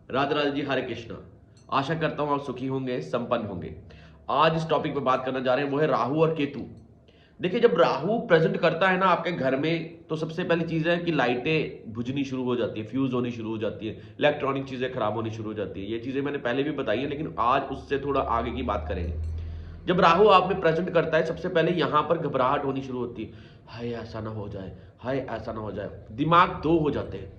राधे राधे जी, हरे कृष्णा। आशा करता हूं आप सुखी होंगे, संपन्न होंगे। आज इस टॉपिक पे बात करना जा रहे हैं, वो है राहु और केतु। देखिए, जब राहु प्रेजेंट करता है ना आपके घर में, तो सबसे पहली चीज है कि लाइटें बुझनी शुरू हो जाती है, फ्यूज होनी शुरू हो जाती है, इलेक्ट्रॉनिक चीजें खराब होनी शुरू हो जाती है। ये चीजें मैंने पहले भी बताई है, लेकिन आज उससे थोड़ा आगे की बात करेंगे। जब राहु आप में प्रेजेंट करता है, सबसे पहले यहां पर घबराहट होनी शुरू होती है। हाय ऐसा ना हो जाए, हाय ऐसा ना हो जाए। दिमाग दो हो जाते हैं।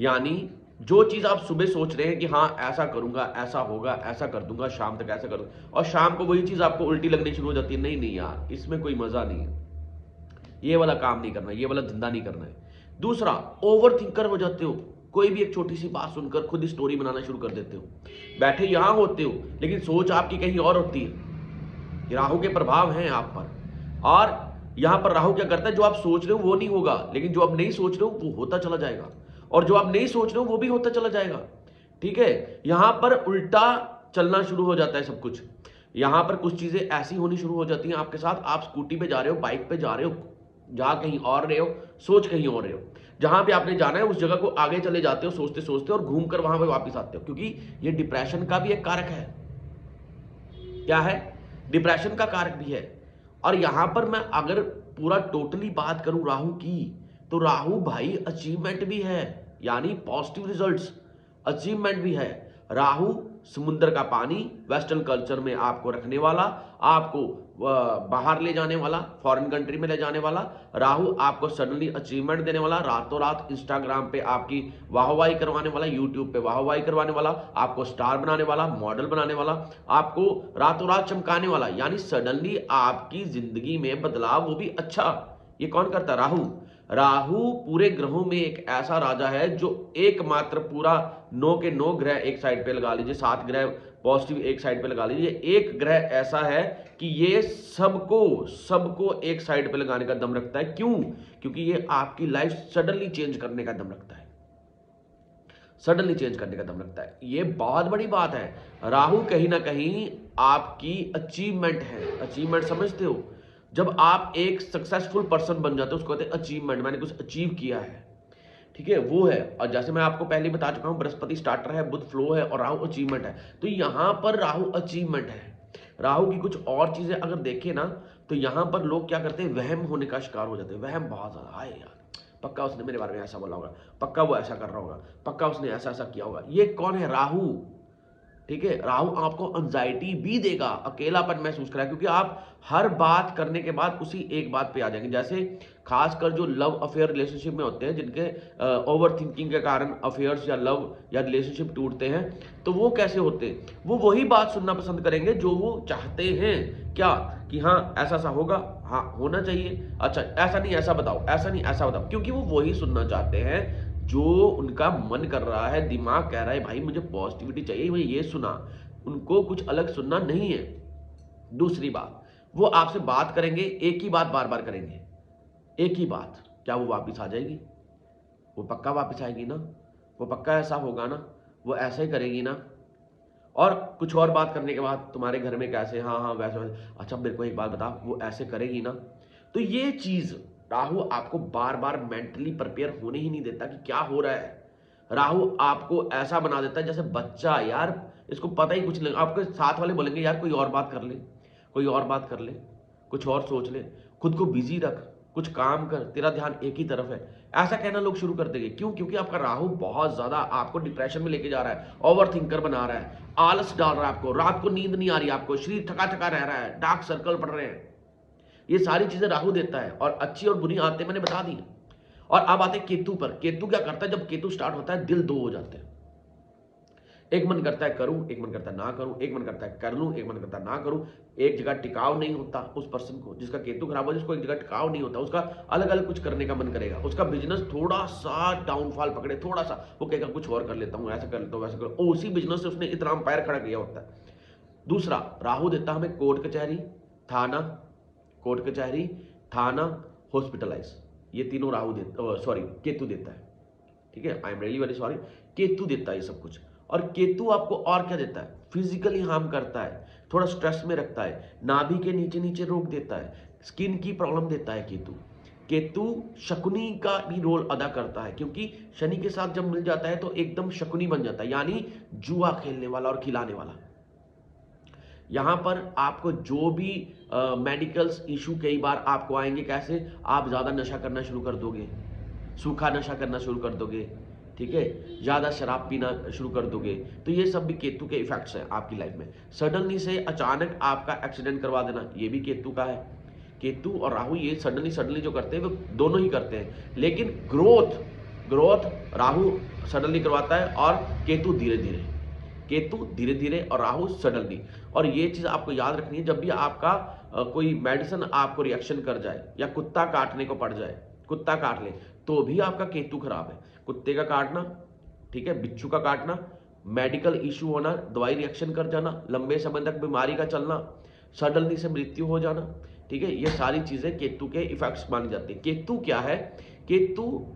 यानी जो चीज आप सुबह सोच रहे हैं कि हाँ ऐसा करूंगा, ऐसा होगा, ऐसा कर दूंगा, शाम तक ऐसा कर दूंगा, और शाम को वही चीज आपको उल्टी लगनी शुरू हो जाती है। नहीं नहीं यार, इसमें कोई मजा नहीं है, ये वाला काम नहीं करना, ये वाला धंधा नहीं करना है। दूसरा, ओवर थिंकर हो जाते हो। कोई भी एक छोटी सी बात सुनकर खुद ही स्टोरी बनाना शुरू कर देते हो। बैठे यहां होते हो, लेकिन सोच आपकी कहीं और होती है। राहु के प्रभाव हैं आप पर। और यहां पर राहु क्या करता है, जो आप सोच रहे हो वो नहीं होगा, लेकिन जो आप नहीं सोच रहे हो वो होता चला जाएगा, और जो आप नहीं सोच रहे हो वो भी होता चला जाएगा। ठीक है, यहां पर उल्टा चलना शुरू हो जाता है सब कुछ। यहां पर कुछ चीजें ऐसी होनी शुरू हो जाती हैं आपके साथ। आप स्कूटी पे जा रहे हो, बाइक पे जा रहे हो, जा कहीं और रहे हो, सोच कहीं और रहे हो। जहां पे आपने जाना है उस जगह को आगे चले जाते हो सोचते सोचते, और घूम कर वहां पे वापस आते हो, क्योंकि ये डिप्रेशन का भी एक कारक है। क्या है? डिप्रेशन का कारक भी है। और यहां पर मैं अगर पूरा टोटली बात करूं राहु की, तो राहु भाई अचीवमेंट भी है, यानी पॉजिटिव रिजल्ट्स, अचीवमेंट भी है। राहु समुद्र का पानी वेस्टर्न कल्चर में आपको रखने वाला, आपको बाहर ले जाने वाला, फॉरेन कंट्री में ले जाने वाला। राहु आपको सडनली अचीवमेंट देने वाला, रातों रात इंस्टाग्राम पे आपकी वाहवाही करवाने वाला, यूट्यूब पे वाहवाही करवाने वाला, आपको स्टार बनाने वाला, मॉडल बनाने वाला, आपको रातों रात चमकाने वाला। यानी सडनली आपकी जिंदगी में बदलाव, वो भी अच्छा। ये कौन करता है? राहु। राहु पूरे ग्रहों में एक ऐसा राजा है जो एकमात्र पूरा 9 के 9 ग्रह एक साइड पे लगा लीजिए, 7 ग्रह पॉजिटिव एक साइड पे लगा लीजिए, एक ग्रह ऐसा है कि ये सबको सबको एक साइड पे लगाने का दम रखता है। क्यों? क्योंकि ये आपकी लाइफ सडनली चेंज करने का दम रखता है, सडनली चेंज करने का दम रखता है। ये बहुत बड़ी बात है। राहु कहीं ना कहीं आपकी अचीवमेंट है। अचीवमेंट समझते हो? जब आप एक सक्सेसफुल पर्सन बन जाते हो, उसको कहते हैं अचीवमेंट, मैंने कुछ अचीव किया है। ठीक है, वो है। और जैसे मैं आपको पहले बता चुका हूं, बृहस्पति स्टार्टर है, बुध फ्लो है, और राहु अचीवमेंट है। तो यहां पर राहु अचीवमेंट है। राहु की कुछ और चीजें अगर देखें ना, तो यहां पर लोग क्या करते हैं, वहम होने का शिकार हो जाते हैं। वहम बहुत ज्यादा, हाय यार पक्का उसने मेरे बारे में ऐसा बोला होगा, पक्का वो ऐसा कर रहा होगा, पक्का उसने ऐसा ऐसा किया होगा। ये कौन है? राहु। ठीक है, राहु आपको एंजाइटी भी देगा, अकेलापन महसूस कराएगा, क्योंकि आप हर बात करने के बाद उसी एक बात पे आ जाएंगे। जैसे खासकर जो लव अफेयर रिलेशनशिप में होते हैं, जिनके ओवर थिंकिंग के कारण अफेयर्स या लव या रिलेशनशिप टूटते हैं, तो वो कैसे होते हैं? वो वही बात सुनना पसंद करेंगे जो वो चाहते हैं। क्या? कि हाँ ऐसा ऐसा होगा, हाँ होना चाहिए, अच्छा ऐसा नहीं ऐसा बताओ, ऐसा नहीं ऐसा बताओ, क्योंकि वो वही सुनना चाहते हैं जो उनका मन कर रहा है। दिमाग कह रहा है भाई मुझे पॉजिटिविटी चाहिए, मुझे ये सुना। उनको कुछ अलग सुनना नहीं है। दूसरी बात, वो आपसे बात करेंगे, एक ही बात बार बार करेंगे, एक ही बात। क्या वो वापस आ जाएगी? वो पक्का वापस आएगी ना? वो पक्का ऐसा होगा ना? वो ऐसा ही करेगी ना? और कुछ और बात करने के बाद तुम्हारे घर में कैसे, हाँ हाँ वैसे वैसे, अच्छा मेरे को एक बात बता, वो ऐसे करेगी ना? तो ये चीज राहु आपको बार बार मेंटली प्रिपेयर होने ही नहीं देता कि क्या हो रहा है। राहु आपको ऐसा बना देता है जैसे बच्चा, यार इसको पता ही कुछ नहीं। आपके साथ वाले बोलेंगे यार कोई और बात कर ले, कोई और बात कर ले, कुछ और सोच ले, खुद को बिजी रख, कुछ काम कर, तेरा ध्यान एक ही तरफ है। ऐसा कहना लोग शुरू कर देंगे। क्यों? क्योंकि आपका राहु बहुत ज्यादा आपको डिप्रेशन में लेके जा रहा है, ओवर थिंकर बना रहा है, आलस डाल रहा है आपको, रात को नींद नहीं आ रही आपको, शरीर थका थका रह रहा है, डार्क सर्कल पड़ रहे हैं। ये सारी चीजें राहु देता है, और अच्छी और बुरी आदतें मैंने बता दी। और अब आते हैं केतु पर। केतु क्या करता है? जब केतु स्टार्ट होता है, दिल दो हो जाते हैं। एक मन करता है करूं, एक मन करता है ना करूं, एक मन करता है कर लूं, एक मन करता है ना करूं। एक जगह टिकाव नहीं होता उस पर्सन को, जिसका केतु खराब हो, जिसको एक जगह टिकाव नहीं होता, उसका अलग अलग कुछ करने का मन करेगा। उसका बिजनेस थोड़ा सा डाउनफॉल पकड़े, थोड़ा सा, वो कहेगा कुछ और कर लेता हूं, ऐसा कर लेता हूं, वैसा कर, उसी बिजनेस से उसने इतना अंपायर खड़ा किया होता है। दूसरा, राहु देता हमें कोर्ट कचहरी, थाना, कोर्ट कचहरी, थाना, हॉस्पिटलाइज। ये तीनों राहु देता, सॉरी केतु देता है। ठीक है, I am really very sorry, Ketu देता है ये सब कुछ। और केतु आपको और क्या देता है? फिजिकली हार्म करता है, थोड़ा स्ट्रेस में रखता है, नाभि के नीचे नीचे रोक देता है, स्किन की प्रॉब्लम देता है केतु। केतु शकुनी का भी रोल अदा करता है, क्योंकि शनि के साथ जब मिल जाता है तो एकदम शकुनी बन जाता है, यानी जुआ खेलने वाला और खिलाने वाला। यहां पर आपको जो भी मेडिकल्स इशू कई बार आपको आएंगे, कैसे आप ज्यादा नशा करना शुरू कर दोगे, सूखा नशा करना शुरू कर दोगे, ठीक है, ज़्यादा शराब पीना शुरू कर दोगे, तो ये सब भी केतु के इफेक्ट्स हैं आपकी लाइफ में। सडनली से अचानक आपका एक्सीडेंट करवा देना, ये भी केतु का है। केतु और राहु ये सडनली सडनली जो करते हैं वो दोनों ही करते हैं, लेकिन ग्रोथ ग्रोथ राहु सडनली करवाता है और केतु धीरे धीरे, केतु धीरे धीरे और राहु सडनली। और ये चीज़ आपको याद रखनी है, जब भी आपका कोई मेडिसिन आपको रिएक्शन कर जाए या कुत्ता काटने को पड़ जाए, कुत्ता काट ले, तो भी आपका केतु खराब है। कुत्ते का काटना, ठीक है, बिच्छू का काटना, मेडिकल इशू होना, दवाई रिएक्शन कर जाना, लंबे समय तक बीमारी का चलना, सडनली से मृत्यु हो जाना, ठीक है, ये सारी चीजें केतु के इफेक्ट्स मानी जाती है। केतु क्या है? केतु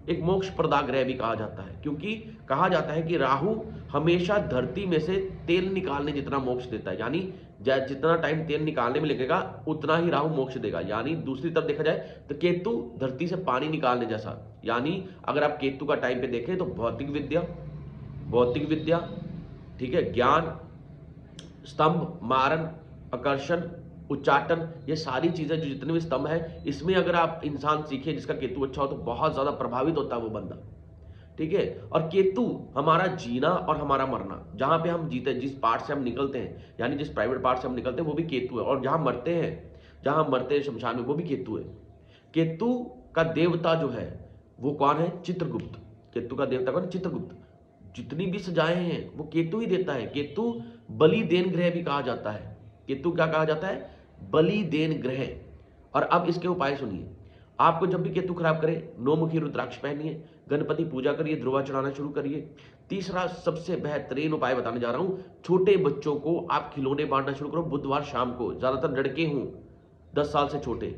एक मोक्ष प्रदा ग्रह भी कहा जाता है, क्योंकि कहा जाता है कि राहु हमेशा धरती में से तेल निकालने जितना मोक्ष देता है, यानी जितना टाइम तेल निकालने में लगेगा उतना ही राहु मोक्ष देगा। यानी दूसरी तरफ देखा जाए तो केतु धरती से पानी निकालने जैसा, यानी अगर आप केतु का टाइम पे देखें तो भौतिक विद्या, ठीक है, ज्ञान, स्तंभ, मारण, आकर्षण, उच्चाटन, ये सारी चीजें जो जितने भी स्तंभ है, इसमें अगर आप इंसान सीखे जिसका केतु अच्छा हो तो बहुत ज्यादा प्रभावित होता है वो बंदा, ठीक है। और केतु हमारा जीना और हमारा मरना, जहां पे हम जीते, जिस पार्ट से हम निकलते हैं, यानी जिस प्राइवेट पार्ट से हम निकलते हैं वो भी केतु है, और जहां मरते हैं शमशान में, वो भी केतु है। केतु का देवता जो है वो कौन है? चित्रगुप्त। केतु का देवता कौन है? चित्रगुप्त। जितनी भी सजाएं हैं वो केतु ही देता है। केतु बलि देन ग्रह भी कहा जाता है। केतु क्या कहा जाता है? बलि देन ग्रह। और अब इसके उपाय सुनिए। आपको जब भी केतु खराब करे, 9 मुखी रुद्राक्ष पहनिए, गणपति पूजा करिए, ध्रुवा चढ़ाना शुरू करिए। तीसरा सबसे बेहतरीन उपाय बताने जा रहा हूं, छोटे बच्चों को आप खिलौने बांटना शुरू करो बुधवार शाम को, ज्यादातर लड़के हों 10 साल से छोटे,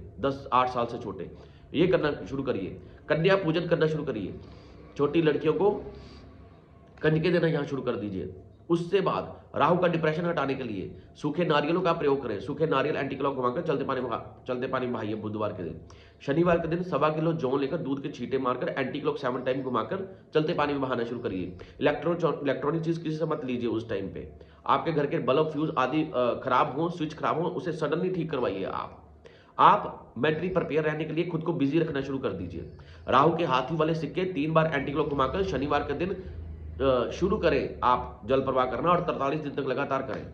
8 साल से छोटे, ये करना शुरू करिए। कन्या पूजन करना शुरू करिए, छोटी लड़कियों को कन्या देना यहाँ शुरू कर दीजिए। उससे बाद राहु का डिप्रेशन हटाने के लिए सूखे नारियलों का प्रयोग करें। सूखे नारियल एंटी क्लॉक घुमाकर चलते पानी में बहाइए बुधवार के दिन। शनिवार के दिन 1.25 किलो जौ लेकर दूध के छींटे मारकर एंटी क्लॉक 7 टाइम घुमाकर चलते पानी में बहाना शुरू करिए। इलेक्ट्रॉनिक चीज किसी से मत लीजिए उस टाइम पे। आपके घर के बल्ब, फ्यूज आदि खराब हो, स्विच खराब हो, उसे सडनली ठीक करवाइए। आप मेंटली प्रिपेयर रहने के लिए खुद को बिजी रखना शुरू कर दीजिए। राहु के हाथी वाले सिक्के 3 बार एंटी क्लॉक घुमाकर शनिवार के दिन शुरू करें आप जल प्रवाह करना, और 43 दिन तक लगातार करें।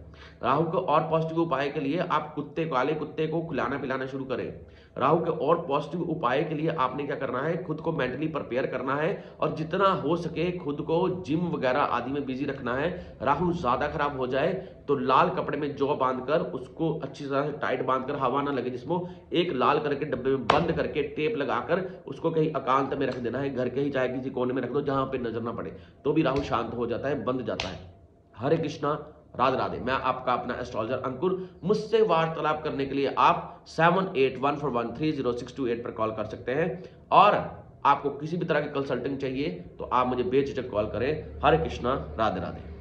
राहु के और पॉजिटिव उपाय के लिए आप काले कुत्ते को खिलाना पिलाना शुरू करें। राहु के और पॉजिटिव उपाय के लिए आपने क्या करना है? खुद को मेंटली प्रिपेयर करना है, और जितना हो सके खुद को जिम वगैरह आदि में बिजी रखना है। राहु ज्यादा खराब हो जाए तो लाल कपड़े में जौ बांधकर उसको अच्छी तरह से टाइट बांधकर, हवा ना लगे जिसमें, एक लाल करके डब्बे में बंद करके टेप लगाकर उसको कहीं एकांत में रख देना है, घर के ही चाहे किसी कोने में रख दो जहां पे नजर ना पड़े, तो भी राहु शांत हो जाता है, बंद जाता है। हरे कृष्णा, राधे राधे। मैं आपका अपना एस्ट्रोलॉजर अंकुर। मुझसे वार्तालाप करने के लिए आप 7814413068 पर कॉल कर सकते हैं, और आपको किसी भी तरह की कंसल्टिंग चाहिए तो आप मुझे बेझिझक कॉल करें। हरे कृष्णा, राधे राधे।